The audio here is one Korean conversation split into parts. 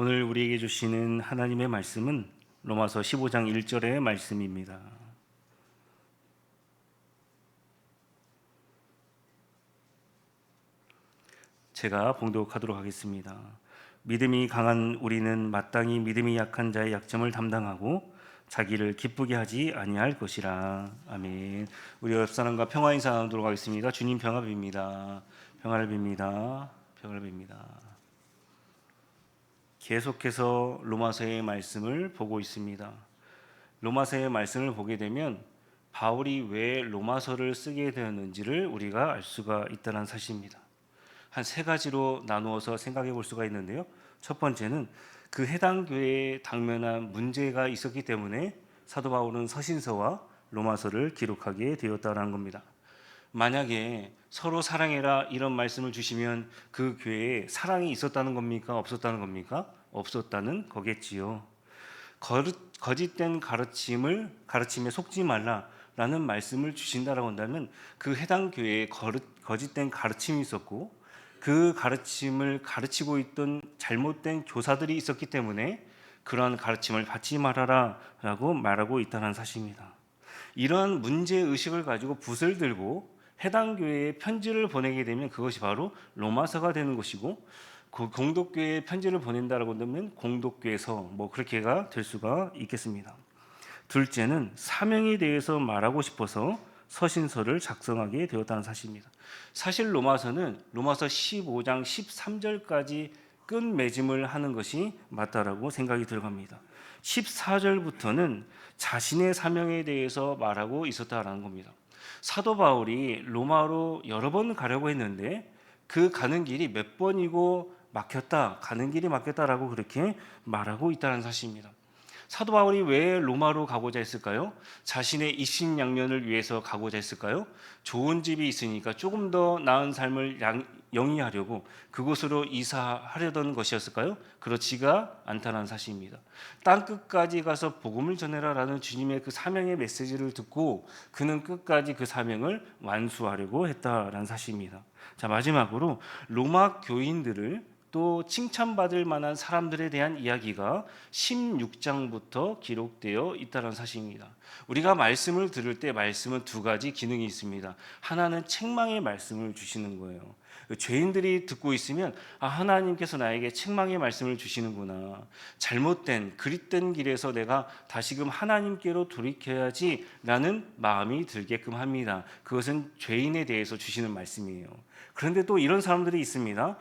오늘 우리에게 주시는 하나님의 말씀은 로마서 15장 1절의 말씀입니다. 제가 봉독하도록 하겠습니다. 믿음이 강한 우리는 마땅히 믿음이 약한 자의 약점을 담당하고 자기를 기쁘게 하지 아니할 것이라. 아멘. 우리 옆 사람과 평화 인사 나누도록 하겠습니다. 주님 평화 빕니다. 평화를 빕니다. 평화를 빕니다. 계속해서 로마서의 말씀을 보고 있습니다. 로마서의 말씀을 보게 되면 바울이 왜 로마서를 쓰게 되었는지를 우리가 알 수가 있다는 사실입니다. 한 세 가지로 나누어서 생각해 볼 수가 있는데요. 첫 번째는 그 해당 교회에 당면한 문제가 있었기 때문에 사도 바울은 서신서와 로마서를 기록하게 되었다는 겁니다. 만약에 서로 사랑해라 이런 말씀을 주시면 그 교회에 사랑이 있었다는 겁니까? 없었다는 겁니까? 없었다는 거겠지요. 거짓된 가르침에 속지 말라라는 말씀을 주신다라고 한다면 그 해당 교회에 거짓된 가르침이 있었고 그 가르침을 가르치고 있던 잘못된 교사들이 있었기 때문에 그러한 가르침을 받지 말아라라고 말하고 있다는 사실입니다. 이러한 문제의식을 가지고 붓을 들고 해당 교회에 편지를 보내게 되면 그것이 바로 로마서가 되는 것이고, 그 공독교회에 편지를 보낸다라고 하면 공독교회서 그렇게가 될 수가 있겠습니다. 둘째는 사명에 대해서 말하고 싶어서 서신서를 작성하게 되었다는 사실입니다. 사실 로마서는 로마서 15장 13절까지 끝맺음을 하는 것이 맞다라고 생각이 들어갑니다. 14절부터는 자신의 사명에 대해서 말하고 있었다라는 겁니다. 사도 바울이 로마로 여러 번 가려고 했는데 그 가는 길이 몇 번이고 막혔다, 가는 길이 막혔다라고 그렇게 말하고 있다는 사실입니다. 사도 바울이 왜 로마로 가고자 했을까요? 자신의 입신양면을 위해서 가고자 했을까요? 좋은 집이 있으니까 조금 더 나은 삶을 영위하려고 그곳으로 이사하려던 것이었을까요? 그렇지가 않다는 사실입니다. 땅끝까지 가서 복음을 전해라라는 주님의 그 사명의 메시지를 듣고 그는 끝까지 그 사명을 완수하려고 했다라는 사실입니다. 자, 마지막으로 로마 교인들을 또 칭찬받을 만한 사람들에 대한 이야기가 16장부터 기록되어 있다는 사실입니다. 우리가 말씀을 들을 때 말씀은 두 가지 기능이 있습니다. 하나는 책망의 말씀을 주시는 거예요. 죄인들이 듣고 있으면 하나님께서 나에게 책망의 말씀을 주시는구나. 잘못된 그릇된 길에서 내가 다시금 하나님께로 돌이켜야지 라는 마음이 들게끔 합니다. 그것은 죄인에 대해서 주시는 말씀이에요. 그런데 또 이런 사람들이 있습니다.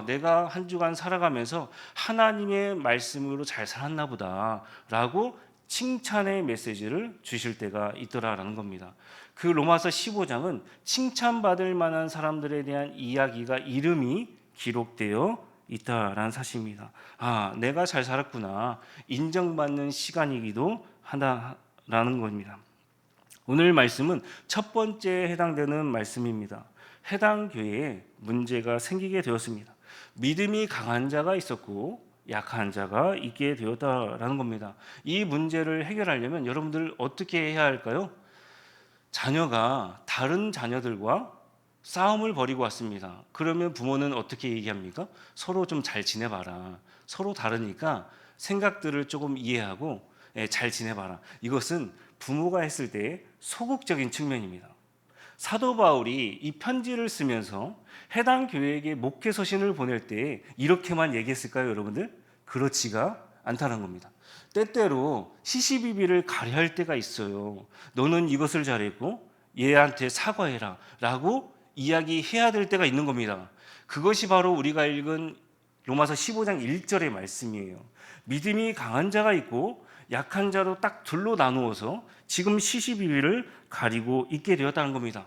내가 한 주간 살아가면서 하나님의 말씀으로 잘 살았나 보다 라고 칭찬의 메시지를 주실 때가 있더라라는 겁니다. 그 로마서 15장은 칭찬받을 만한 사람들에 대한 이야기가 이름이 기록되어 있다라는 사실입니다. 내가 잘 살았구나, 인정받는 시간이기도 하다라는 겁니다. 오늘 말씀은 첫 번째 해당되는 말씀입니다. 해당 교회에 문제가 생기게 되었습니다. 믿음이 강한 자가 있었고 약한 자가 있게 되었다라는 겁니다. 이 문제를 해결하려면 여러분들 어떻게 해야 할까요? 자녀가 다른 자녀들과 싸움을 벌이고 왔습니다. 그러면 부모는 어떻게 얘기합니까? 서로 좀 잘 지내봐라. 서로 다르니까 생각들을 조금 이해하고 잘 지내봐라. 이것은 부모가 했을 때의 소극적인 측면입니다. 사도 바울이 이 편지를 쓰면서 해당 교회에게 목회 서신을 보낼 때 이렇게만 얘기했을까요, 여러분들? 그렇지가 않다는 겁니다. 때때로 시시비비를 가려할 때가 있어요. 너는 이것을 잘했고 얘한테 사과해라 라고 이야기해야 될 때가 있는 겁니다. 그것이 바로 우리가 읽은 로마서 15장 1절의 말씀이에요. 믿음이 강한 자가 있고 약한 자로 딱 둘로 나누어서 지금 시시비비를 가리고 있게 되었다는 겁니다.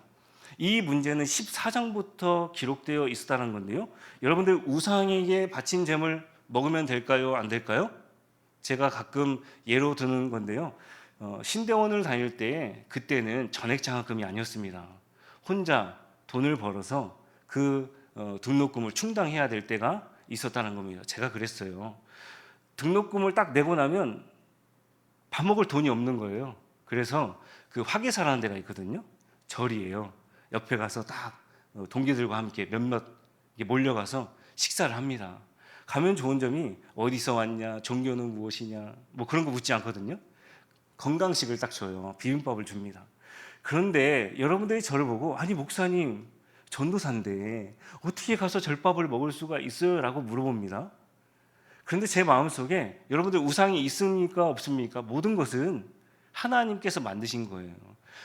이 문제는 14장부터 기록되어 있었다는 건데요. 여러분들 우상에게 바친 잼을 먹으면 될까요? 안 될까요? 제가 가끔 예로 드는 건데요. 신대원을 다닐 때 그때는 전액장학금이 아니었습니다. 혼자 돈을 벌어서 그 등록금을 충당해야 될 때가 있었다는 겁니다. 제가 그랬어요. 등록금을 딱 내고 나면 밥 먹을 돈이 없는 거예요. 그래서 그 화계사라는 데가 있거든요. 절이에요. 옆에 가서 딱 동기들과 함께 몇몇 몰려가서 식사를 합니다. 가면 좋은 점이 어디서 왔냐, 종교는 무엇이냐, 뭐 그런 거 묻지 않거든요. 건강식을 딱 줘요. 비빔밥을 줍니다. 그런데 여러분들이 저를 보고 아니 목사님 전도사인데 어떻게 가서 절밥을 먹을 수가 있어요? 라고 물어봅니다. 그런데 제 마음속에 여러분들 우상이 있습니까? 없습니까? 모든 것은 하나님께서 만드신 거예요.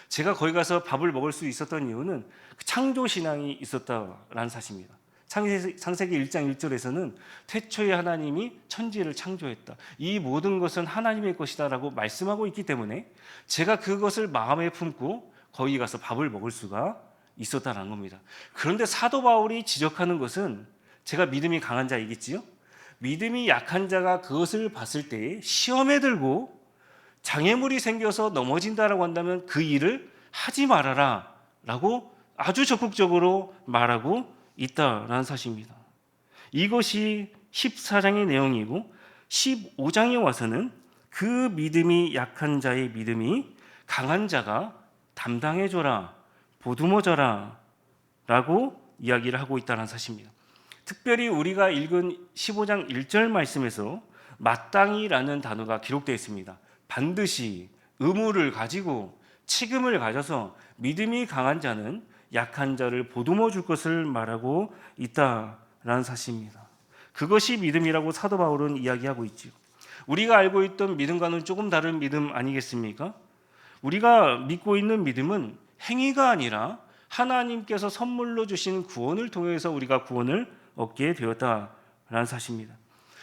제가 거기 가서 밥을 먹을 수 있었던 이유는 창조신앙이 있었다라는 사실입니다. 창세기 1장 1절에서는 태초에 하나님이 천지를 창조했다. 이 모든 것은 하나님의 것이다 라고 말씀하고 있기 때문에 제가 그것을 마음에 품고 거기 가서 밥을 먹을 수가 있었다는 겁니다. 그런데 사도 바울이 지적하는 것은 제가 믿음이 강한 자이겠지요? 믿음이 약한 자가 그것을 봤을 때 시험에 들고 장애물이 생겨서 넘어진다라고 한다면 그 일을 하지 말아라 라고 아주 적극적으로 말하고 있다라는 사실입니다. 이것이 14장의 내용이고 15장에 와서는 그 믿음이 약한 자의 믿음이 강한 자가 담당해줘라, 보듬어줘라 라고 이야기를 하고 있다는 사실입니다. 특별히 우리가 읽은 15장 1절 말씀에서 마땅히라는 단어가 기록되어 있습니다. 반드시 의무를 가지고 책임을 가져서 믿음이 강한 자는 약한 자를 보듬어 줄 것을 말하고 있다라는 사실입니다. 그것이 믿음이라고 사도 바울은 이야기하고 있지요. 우리가 알고 있던 믿음과는 조금 다른 믿음 아니겠습니까? 우리가 믿고 있는 믿음은 행위가 아니라 하나님께서 선물로 주신 구원을 통해서 우리가 구원을 얻게 되었다라는 사실입니다.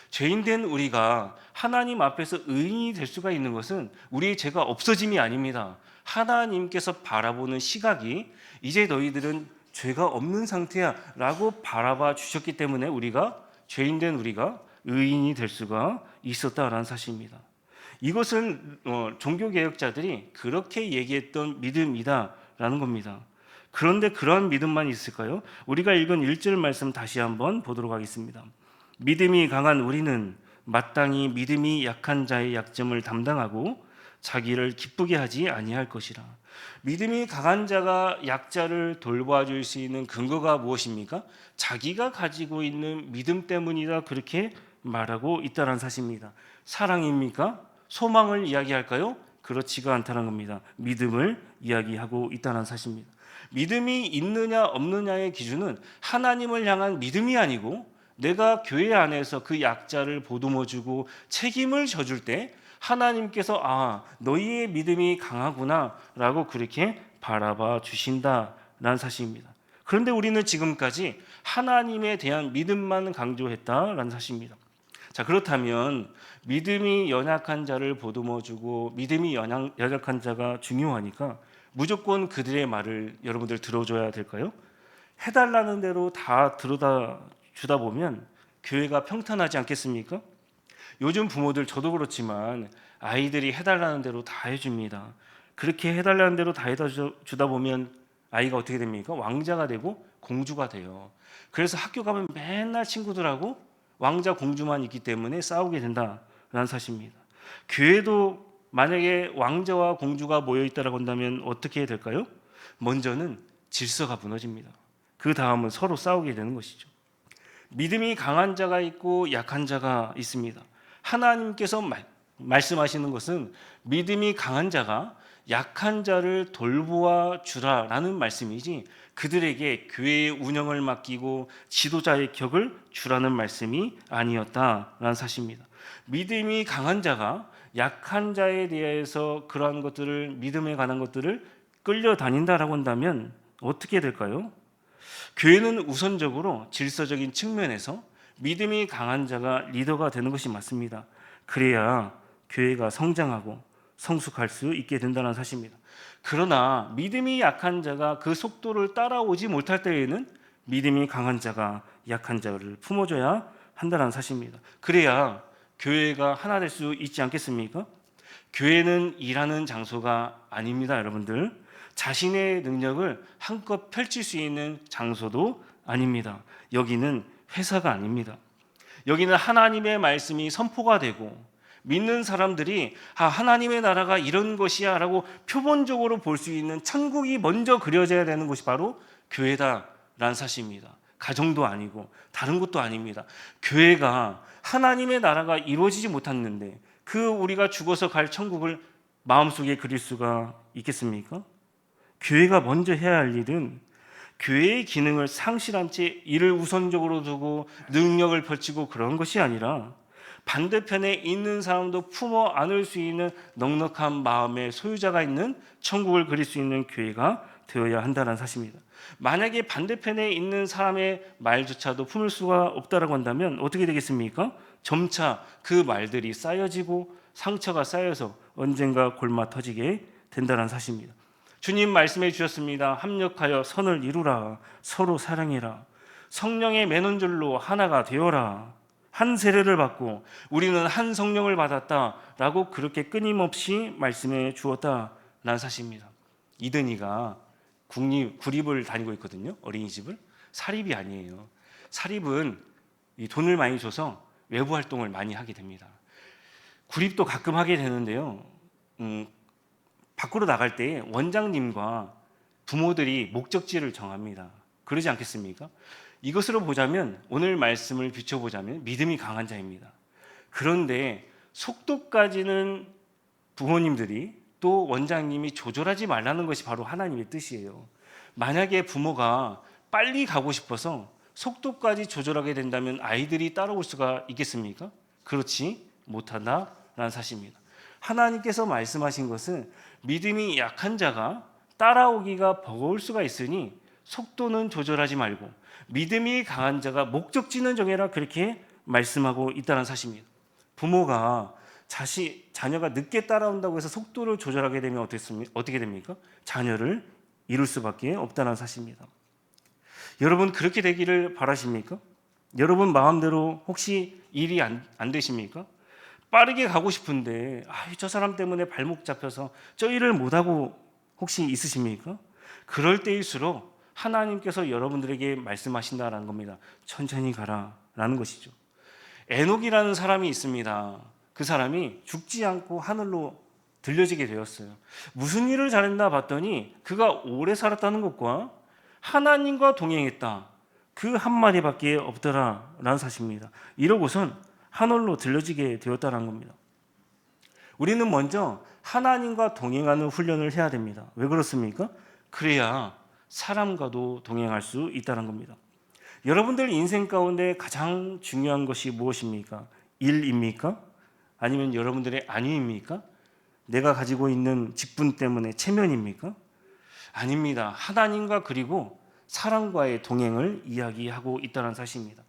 죄인된 우리가 하나님 앞에서 의인이 될 수가 있는 것은 우리의 죄가 없어짐이 아닙니다. 하나님께서 바라보는 시각이 이제 너희들은 죄가 없는 상태야 라고 바라봐 주셨기 때문에 우리가 죄인된 우리가 의인이 될 수가 있었다라는 사실입니다. 이것은 종교개혁자들이 그렇게 얘기했던 믿음이다라는 겁니다. 그런데 그러한 믿음만 있을까요? 우리가 읽은 1절 말씀 다시 한번 보도록 하겠습니다. 믿음이 강한 우리는 마땅히 믿음이 약한 자의 약점을 담당하고 자기를 기쁘게 하지 아니할 것이라. 믿음이 강한 자가 약자를 돌봐줄 수 있는 근거가 무엇입니까? 자기가 가지고 있는 믿음 때문이다 그렇게 말하고 있다는 사실입니다. 사랑입니까? 소망을 이야기할까요? 그렇지가 않다는 겁니다. 믿음을 이야기하고 있다는 사실입니다. 믿음이 있느냐 없느냐의 기준은 하나님을 향한 믿음이 아니고 내가 교회 안에서 그 약자를 보듬어주고 책임을 져줄 때 하나님께서 너희의 믿음이 강하구나 라고 그렇게 바라봐 주신다라는 사실입니다. 그런데 우리는 지금까지 하나님에 대한 믿음만 강조했다라는 사실입니다. 자, 그렇다면 믿음이 연약한 자를 보듬어주고 믿음이 연약한 자가 중요하니까 무조건 그들의 말을 여러분들 들어줘야 될까요? 해달라는 대로 다 들어다 주다 보면 교회가 평탄하지 않겠습니까? 요즘 부모들 저도 그렇지만 아이들이 해달라는 대로 다 해줍니다. 그렇게 해달라는 대로 다 해주다 보면 아이가 어떻게 됩니까? 왕자가 되고 공주가 돼요. 그래서 학교 가면 맨날 친구들하고 왕자 공주만 있기 때문에 싸우게 된다라는 사실입니다. 교회도 만약에 왕자와 공주가 모여 있다라고 한다면 어떻게 될까요? 먼저는 질서가 무너집니다. 그 다음은 서로 싸우게 되는 것이죠. 믿음이 강한 자가 있고 약한 자가 있습니다. 하나님께서 말씀하시는 것은 믿음이 강한 자가 약한 자를 돌보아 주라라는 말씀이지 그들에게 교회의 운영을 맡기고 지도자의 격을 주라는 말씀이 아니었다라는 사실입니다. 믿음이 강한 자가 약한 자에 대해서 그러한 것들을 믿음에 관한 것들을 끌려다닌다라고 한다면 어떻게 될까요? 교회는 우선적으로 질서적인 측면에서 믿음이 강한 자가 리더가 되는 것이 맞습니다. 그래야 교회가 성장하고 성숙할 수 있게 된다는 사실입니다. 그러나 믿음이 약한 자가 그 속도를 따라오지 못할 때에는 믿음이 강한 자가 약한 자를 품어줘야 한다는 사실입니다. 그래야 교회가 하나 될 수 있지 않겠습니까? 교회는 일하는 장소가 아닙니다, 여러분들. 자신의 능력을 한껏 펼칠 수 있는 장소도 아닙니다. 여기는 회사가 아닙니다. 여기는 하나님의 말씀이 선포가 되고 믿는 사람들이 하나님의 나라가 이런 것이야 라고 표본적으로 볼 수 있는 천국이 먼저 그려져야 되는 것이 바로 교회다라는 사실입니다. 가정도 아니고 다른 것도 아닙니다. 교회가 하나님의 나라가 이루어지지 못했는데 그 우리가 죽어서 갈 천국을 마음속에 그릴 수가 있겠습니까? 교회가 먼저 해야 할 일은 교회의 기능을 상실한 채 이를 우선적으로 두고 능력을 펼치고 그런 것이 아니라 반대편에 있는 사람도 품어 안을 수 있는 넉넉한 마음의 소유자가 있는 천국을 그릴 수 있는 교회가 되어야 한다는 사실입니다. 만약에 반대편에 있는 사람의 말조차도 품을 수가 없다라고 한다면 어떻게 되겠습니까? 점차 그 말들이 쌓여지고 상처가 쌓여서 언젠가 골마 터지게 된다는 사실입니다. 주님 말씀해 주셨습니다. 합력하여 선을 이루라. 서로 사랑해라. 성령의 맨원줄로 하나가 되어라. 한 세례를 받고 우리는 한 성령을 받았다라고 그렇게 끊임없이 말씀해 주었다라는 사실입니다. 이든이가 구립을 다니고 있거든요. 어린이집을. 사립이 아니에요. 사립은 돈을 많이 줘서 외부 활동을 많이 하게 됩니다. 구립도 가끔 하게 되는데요. 밖으로 나갈 때 원장님과 부모들이 목적지를 정합니다. 그러지 않겠습니까? 이것으로 보자면 오늘 말씀을 비춰보자면 믿음이 강한 자입니다. 그런데 속도까지는 부모님들이 또 원장님이 조절하지 말라는 것이 바로 하나님의 뜻이에요. 만약에 부모가 빨리 가고 싶어서 속도까지 조절하게 된다면 아이들이 따라올 수가 있겠습니까? 그렇지 못한다라는 사실입니다. 하나님께서 말씀하신 것은 믿음이 약한 자가 따라오기가 버거울 수가 있으니 속도는 조절하지 말고 믿음이 강한 자가 목적지는 정해라, 그렇게 말씀하고 있다는 사실입니다. 부모가 자녀가 늦게 따라온다고 해서 속도를 조절하게 되면 어떻게 됩니까? 자녀를 잃을 수밖에 없다는 사실입니다. 여러분 그렇게 되기를 바라십니까? 여러분 마음대로 혹시 일이 안 되십니까? 빠르게 가고 싶은데 저 사람 때문에 발목 잡혀서 저 일을 못하고 혹시 있으십니까? 그럴 때일수록 하나님께서 여러분들에게 말씀하신다라는 겁니다. 천천히 가라라는 것이죠. 에녹이라는 사람이 있습니다. 그 사람이 죽지 않고 하늘로 들려지게 되었어요. 무슨 일을 잘했나 봤더니 그가 오래 살았다는 것과 하나님과 동행했다, 그 한마디밖에 없더라라는 사실입니다. 이러고선 하늘로 들려지게 되었다는 겁니다. 우리는 먼저 하나님과 동행하는 훈련을 해야 됩니다. 왜 그렇습니까? 그래야 사람과도 동행할 수 있다는 겁니다. 여러분들 인생 가운데 가장 중요한 것이 무엇입니까? 일입니까? 아니면 여러분들의 안위입니까? 내가 가지고 있는 직분 때문에 체면입니까? 아닙니다. 하나님과 그리고 사람과의 동행을 이야기하고 있다는 사실입니다.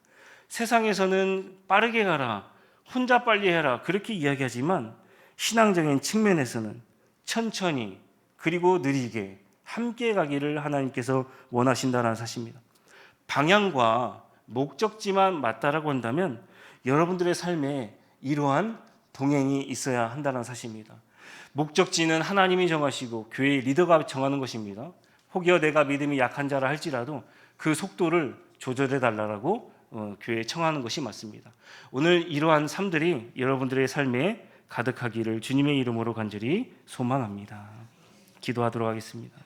세상에서는 빠르게 가라, 혼자 빨리 해라 그렇게 이야기하지만 신앙적인 측면에서는 천천히 그리고 느리게 함께 가기를 하나님께서 원하신다는 사실입니다. 방향과 목적지만 맞다라고 한다면 여러분들의 삶에 이러한 동행이 있어야 한다는 사실입니다. 목적지는 하나님이 정하시고 교회의 리더가 정하는 것입니다. 혹여 내가 믿음이 약한 자라 할지라도 그 속도를 조절해 달라고 교회에 청하는 것이 맞습니다. 오늘 이러한 삶들이 여러분들의 삶에 가득하기를 주님의 이름으로 간절히 소망합니다. 기도하도록 하겠습니다.